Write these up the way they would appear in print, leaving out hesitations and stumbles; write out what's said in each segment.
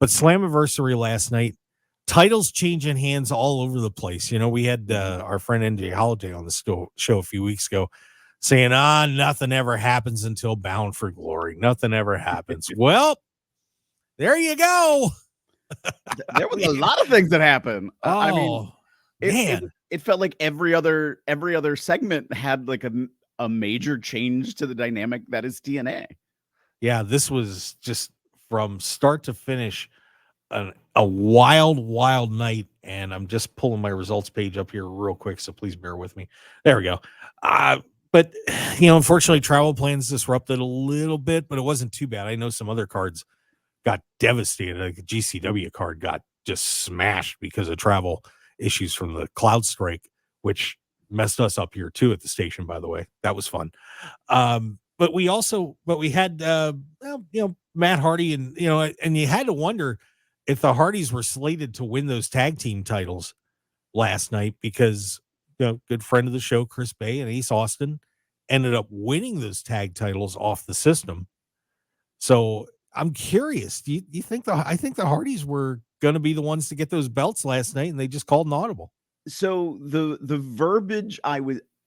But Slammiversary last night, titles changing hands all over the place. You know, we had our friend NJ Holiday on the show a few weeks ago saying, nothing ever happens until Bound for Glory. Nothing ever happens. Well, there you go. There was a lot of things that happened. I mean, man, it felt like every other segment had like a major change to the dynamic that is TNA. Yeah, this was just from start to finish a wild night, and I'm just pulling my results page up here real quick, so please bear with me. There we go. But unfortunately, travel plans disrupted a little bit, but it wasn't too bad. I know some other cards got devastated. Like the GCW card got just smashed because of travel issues from the cloud strike, which messed us up here too at the station, by the way. That was fun. But we had Matt Hardy, and you had to wonder if the Hardys were slated to win those tag team titles last night, because good friend of the show Chris Bay and Ace Austin ended up winning those tag titles off the system. So I'm curious. Do you think I think the Hardys were going to be the ones to get those belts last night, and they just called an audible? So the verbiage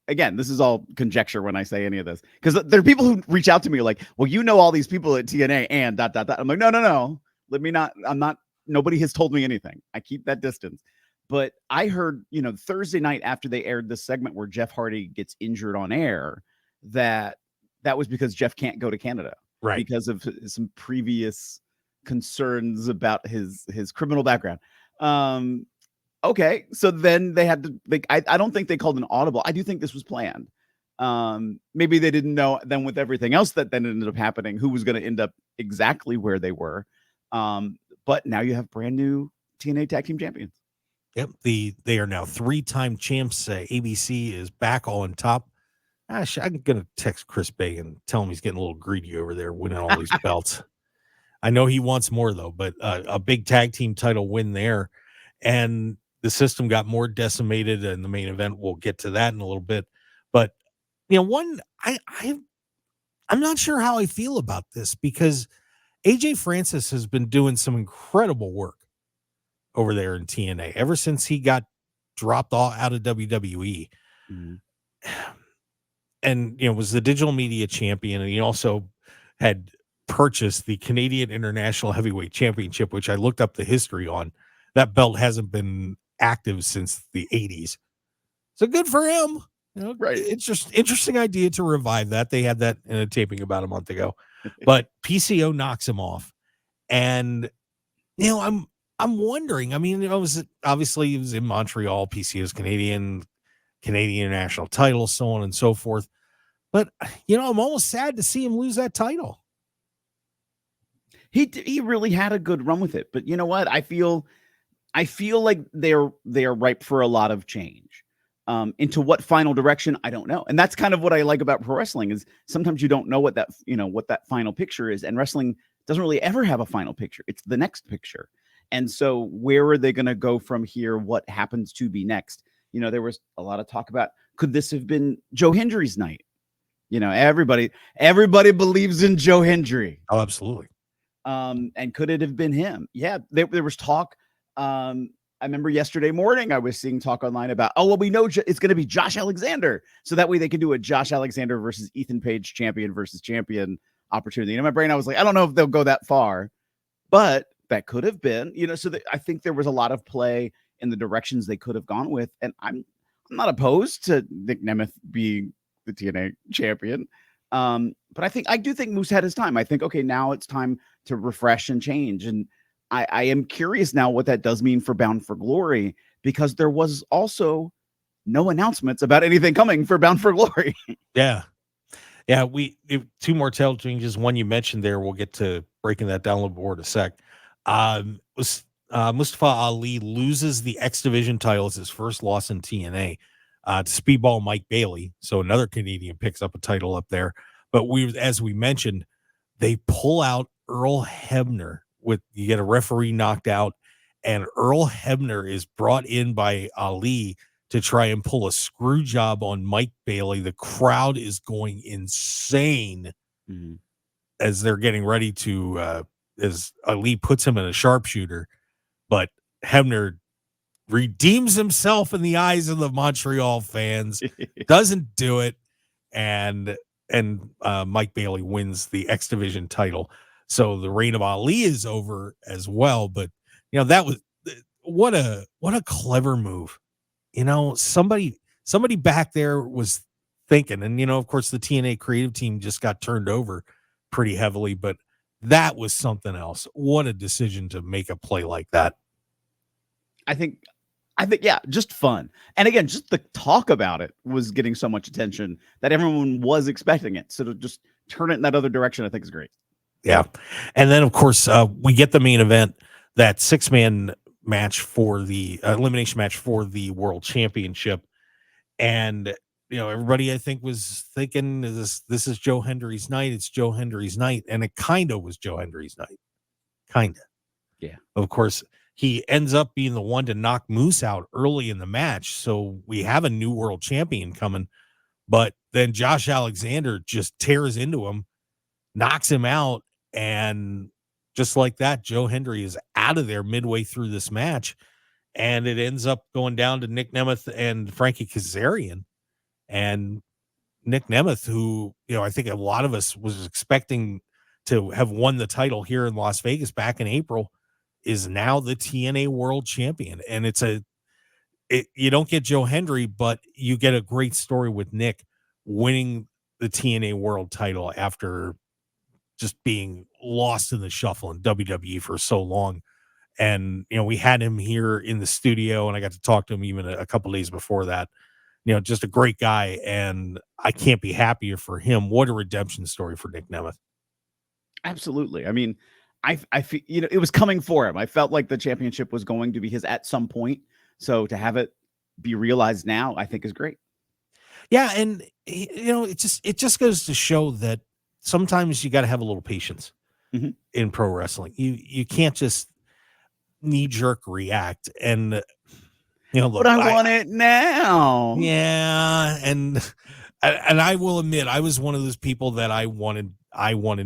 again, this is all conjecture when I say any of this, because there are people who reach out to me like, well, all these people at TNA and ... I'm like, no. Nobody has told me anything. I keep that distance. But I heard, Thursday night after they aired this segment where Jeff Hardy gets injured on air, that was because Jeff can't go to Canada. Right. Because of some previous concerns about his criminal background. Okay, so then they had to. I don't think they called an audible. I do think this was planned. Maybe they didn't know then with everything else that then ended up happening, who was going to end up exactly where they were. But now you have brand new TNA Tag Team Champions. Yep, they are now 3-time champs. ABC is back all on top. Gosh, I'm gonna text Chris Bay and tell him he's getting a little greedy over there, winning all these belts. I know he wants more though, but a big tag team title win there, and the system got more decimated in the main event. We'll get to that in a little bit, but I'm not sure how I feel about this, because AJ Francis has been doing some incredible work over there in TNA ever since he got dropped out of WWE. Mm-hmm. And was the digital media champion, and he also had purchased the Canadian International Heavyweight Championship, which I looked up the history on. That belt hasn't been active since the 80s. So good for him. Right. It's just interesting idea to revive that. They had that in a taping about a month ago. But PCO knocks him off. And I'm wondering, I mean, it was in Montreal. PCO's Canadian International title, so on and so forth. But I'm almost sad to see him lose that title. He really had a good run with it, but you know what? I feel like they are ripe for a lot of change. Into what final direction, I don't know. And that's kind of what I like about pro wrestling, is sometimes you don't know what that final picture is, and wrestling doesn't really ever have a final picture. It's the next picture. And so where are they going to go from here? What happens to be next? There was a lot of talk about, could this have been Joe Hendry's night? Everybody believes in Joe Hendry. Oh, absolutely. And could it have been him? Yeah, there was talk. I remember yesterday morning I was seeing talk online about, we know it's going to be Josh Alexander, so that way they can do a Josh Alexander versus Ethan Page champion versus champion opportunity. And in my brain I was like, I don't know if they'll go that far, but that could have been. So I think there was a lot of play in the directions they could have gone with, and I'm not opposed to Nick Nemeth being the TNA champion. But I do think Moose had his time. I think, okay, now it's time to refresh and change. And I am curious now what that does mean for Bound for Glory, because there was also no announcements about anything coming for Bound for Glory. Yeah. Two more title changes. One you mentioned there. We'll get to breaking that down a little more in a sec. Mustafa Ali loses the X Division title as his first loss in TNA to Speedball Mike Bailey. So another Canadian picks up a title up there. But as we mentioned, they pull out Earl Hebner. You get a referee knocked out, and Earl Hebner is brought in by Ali to try and pull a screw job on Mike Bailey. The crowd is going insane as they're getting ready to as Ali puts him in a sharpshooter, but Hebner redeems himself in the eyes of the Montreal fans, doesn't do it, and Mike Bailey wins the X Division title. So the reign of Ali is over as well. But that was what a clever move. Somebody back there was thinking, and of course the TNA creative team just got turned over pretty heavily, but that was something else. What a decision to make a play like that. I think, yeah, just fun. And again, just the talk about it was getting so much attention that everyone was expecting it. So to just turn it in that other direction, I think is great. Yeah. And then, of course, we get the main event, that 6-man match for the elimination match for the world championship. And, everybody I think was thinking this is Joe Hendry's night. It's Joe Hendry's night. And it kind of was Joe Hendry's night. Kind of. Yeah. Of course, he ends up being the one to knock Moose out early in the match. So we have a new world champion coming. But then Josh Alexander just tears into him, knocks him out. And just like that, Joe Hendry is out of there midway through this match. And it ends up going down to Nick Nemeth and Frankie Kazarian. And Nick Nemeth, who, I think a lot of us was expecting to have won the title here in Las Vegas back in April, is now the TNA world champion. And you don't get Joe Hendry, but you get a great story with Nick winning the TNA world title after just being lost in the shuffle in WWE for so long. And, we had him here in the studio, and I got to talk to him even a couple days before that. Just a great guy, and I can't be happier for him. What a redemption story for Nick Nemeth. Absolutely. I mean, I feel, it was coming for him. I felt like the championship was going to be his at some point. So to have it be realized now, I think is great. Yeah. And, it just goes to show that sometimes you got to have a little patience in pro wrestling. You can't just knee jerk react. And, look, but I want it now. Yeah. And I will admit, I was one of those people that I wanted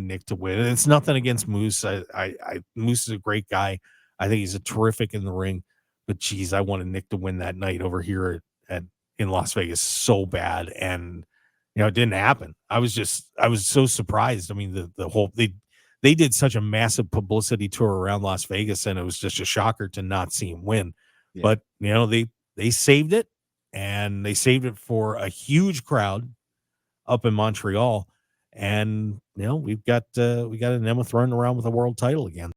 Nick to win. And it's nothing against Moose. Moose is a great guy. I think he's a terrific in the ring, but geez, I wanted Nick to win that night over here in Las Vegas so bad. And, it didn't happen. I was so surprised. I mean, the whole, they did such a massive publicity tour around Las Vegas, and it was just a shocker to not see him win. Yeah. But, they saved it, and they saved it for a huge crowd up in Montreal. And, we got an Nemeth running around with a world title again.